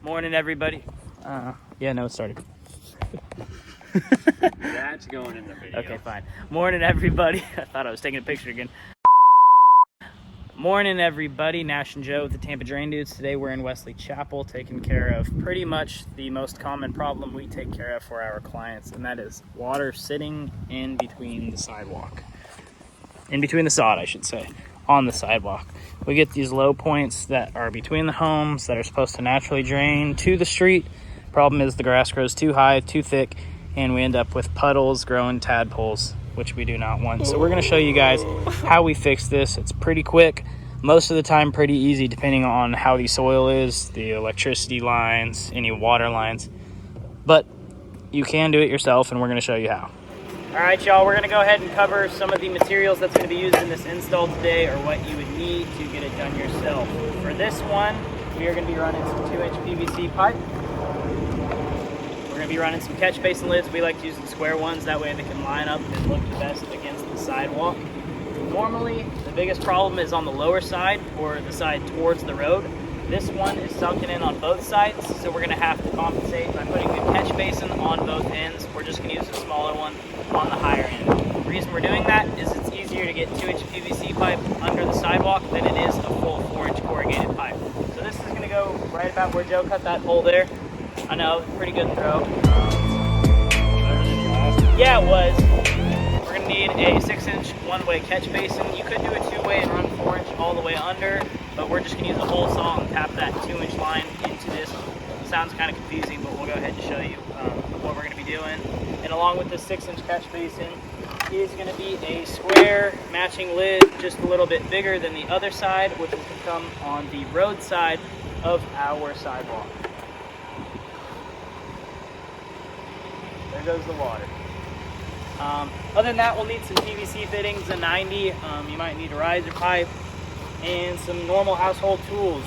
Morning, everybody. Yeah, no, it started. That's going in the video. Okay, fine. Morning, everybody. I thought I was taking a picture again. Morning, everybody. Nash and Joe with the Tampa Drain Dudes. Today we're in Wesley Chapel taking care of pretty much the most common problem we take care of for our clients, and that is water sitting in between the sidewalk. In between the sod, I should say, on the sidewalk. We get these low points that are between the homes that are supposed to naturally drain to the street. Problem is the grass grows too high, too thick, and we end up with puddles growing tadpoles, which we do not want. So we're going to show you guys how we fix this. It's pretty quick, most of the time pretty easy, depending on how the soil is, the electricity lines, any water lines. But you can do it yourself, and we're going to show you how. All right, y'all, we're going to go ahead and cover some of the materials that's going to be used in this install today, or what you would need to get it done yourself. For this one, we are going to be running some 2-inch PVC pipe. We're going to be running some catch basin lids. We like to use the square ones, that way they can line up and look the best against the sidewalk. Normally, the biggest problem is on the lower side, or the side towards the road. This one is sunken in on both sides, so we're going to have to compensate by putting the catch basin on both ends. We're just going to use a smaller one on the higher end. The reason we're doing that is it's easier to get 2-inch PVC pipe under the sidewalk than it is a full 4-inch corrugated pipe. So this is going to go right about where Joe cut that hole there. I know, pretty good throw. Yeah, it was. We're going to need a 6-inch one-way catch basin. You could do a 2-way and run 4-inch all the way under, but we're just going to use a hole saw and tap that 2-inch line into this. Sounds kind of confusing, but we'll go ahead and show you what we're going to be doing. And along with this 6-inch catch basin is going to be a square matching lid, just a little bit bigger than the other side, which will come on the road side of our sidewalk. There goes the water. Other than that, we'll need some PVC fittings, a 90. You might need a riser pipe and some normal household tools.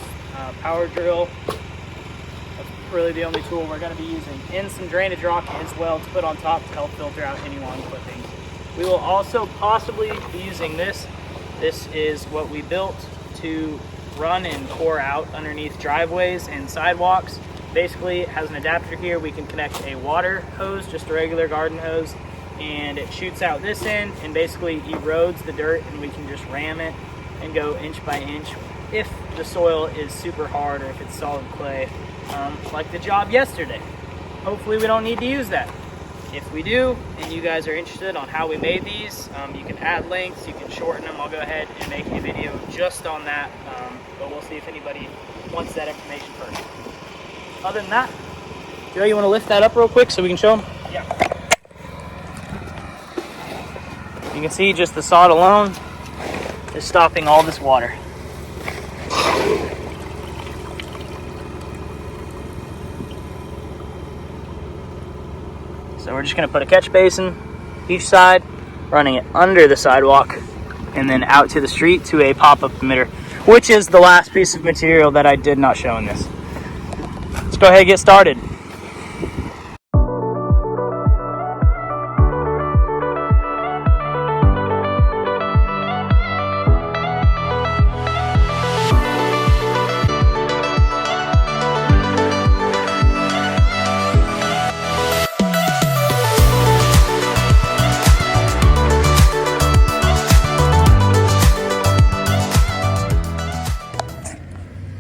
Power drill. That's really the only tool we're going to be using. And some drainage rock as well to put on top to help filter out any lawn clippings. We will also possibly be using this. This is what we built to run and core out underneath driveways and sidewalks. Basically, it has an adapter here. We can connect a water hose, just a regular garden hose, and it shoots out this end and basically erodes the dirt, and we can just ram it and go inch by inch if the soil is super hard or if it's solid clay, like the job yesterday. Hopefully we don't need to use that. If we do, and you guys are interested on how we made these, you can add lengths, you can shorten them. I'll go ahead and make a video just on that, but we'll see if anybody wants that information first. Other than that, Joe, you want to lift that up real quick so we can show them? Yeah. You can see just the sod alone is stopping all this water. So we're just going to put a catch basin each side, running it under the sidewalk, and then out to the street to a pop-up emitter, which is the last piece of material that I did not show in this. Let's go ahead and get started.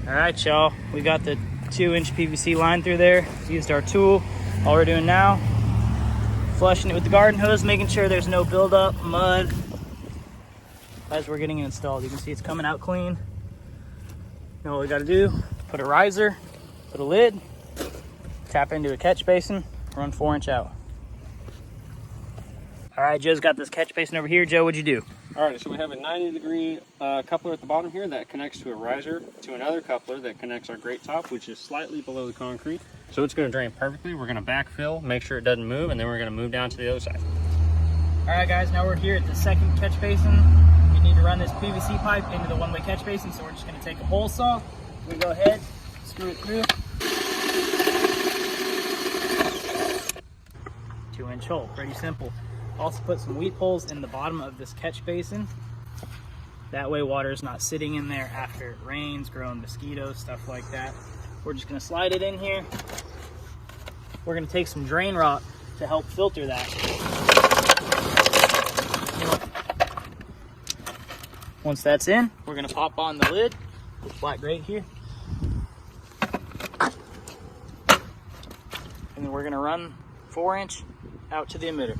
All right, y'all, we got the 2-inch PVC line through there. Used our tool. All we're doing now, flushing it with the garden hose, making sure there's no buildup, mud, as we're getting it installed. You can see it's coming out clean. Now what we gotta do, put a riser, put a lid, tap into a catch basin, run 4-inch out. All right, Joe's got this catch basin over here. Joe, what'd you do? All right, so we have a 90-degree coupler at the bottom here that connects to a riser to another coupler that connects our grate top, which is slightly below the concrete. So it's going to drain perfectly. We're going to backfill, make sure it doesn't move, and then we're going to move down to the other side. All right, guys, now we're here at the second catch basin. We need to run this PVC pipe into the one-way catch basin, so we're just going to take a hole saw. We go ahead, screw it through. 2-inch hole, pretty simple. Also put some weep holes in the bottom of this catch basin. That way water is not sitting in there after it rains, growing mosquitoes, stuff like that. We're just gonna slide it in here. We're gonna take some drain rock to help filter that. Once that's in, we're gonna pop on the lid, this black grate here. And then we're gonna run 4-inch out to the emitter.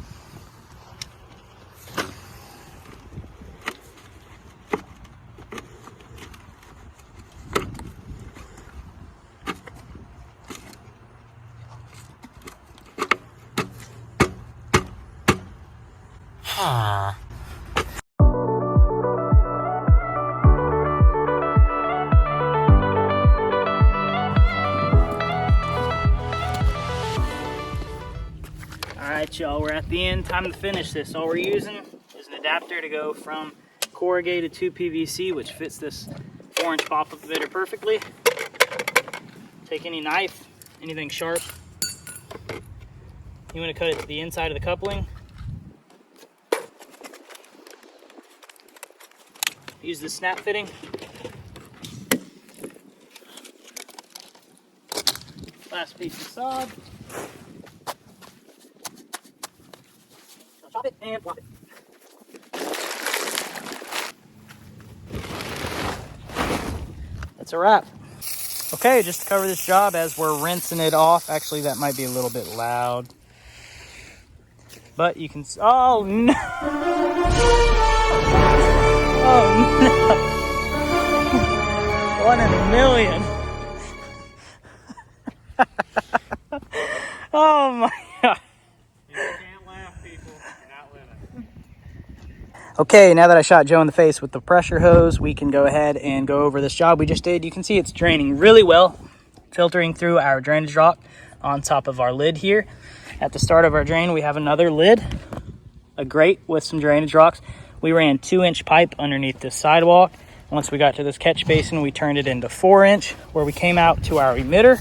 Alright y'all, we're at the end. Time to finish this. All we're using is an adapter to go from corrugated to PVC, which fits this 4-inch pop-up emitter perfectly. Take any knife, anything sharp. You want to cut it to the inside of the coupling. Use the snap fitting. Last piece of sod. Chop it and plop it. That's a wrap. Okay, just to cover this job as we're rinsing it off. Actually, that might be a little bit loud. But you can, oh no! Oh no! 1 in a million. Oh my God. You can't laugh, people. You're not living. Okay, now that I shot Joe in the face with the pressure hose, we can go ahead and go over this job we just did. You can see it's draining really well, filtering through our drainage rock on top of our lid here. At the start of our drain, we have another lid, a grate with some drainage rocks. We ran 2-inch pipe underneath this sidewalk. Once we got to this catch basin, we turned it into 4-inch, where we came out to our emitter,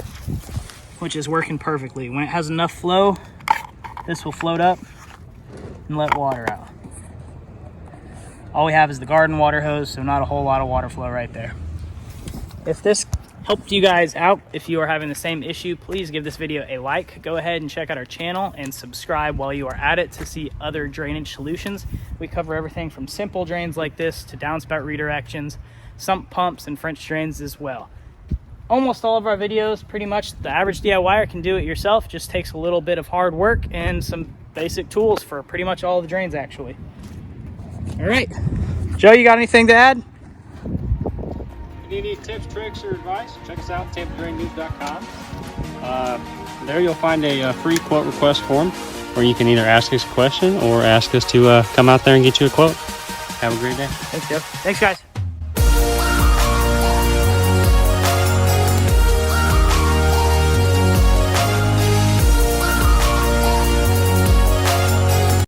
which is working perfectly. When it has enough flow, this will float up and let water out. All we have is the garden water hose, so not a whole lot of water flow right there. If this helped you guys out, if you are having the same issue, please give this video a like. Go ahead and check out our channel and subscribe while you are at it to see other drainage solutions. We cover everything from simple drains like this to downspout redirections, sump pumps, and French drains as well. Almost all of our videos, pretty much the average DIYer can do it yourself. Just takes a little bit of hard work and some basic tools for pretty much all the drains actually. All right, Joe, you got anything to add? If you need tips, tricks, or advice, check us out, tampadrainnews.com. There you'll find a free quote request form where you can either ask us a question or ask us to come out there and get you a quote. Have a great day. Thanks, Joe. Thanks, guys.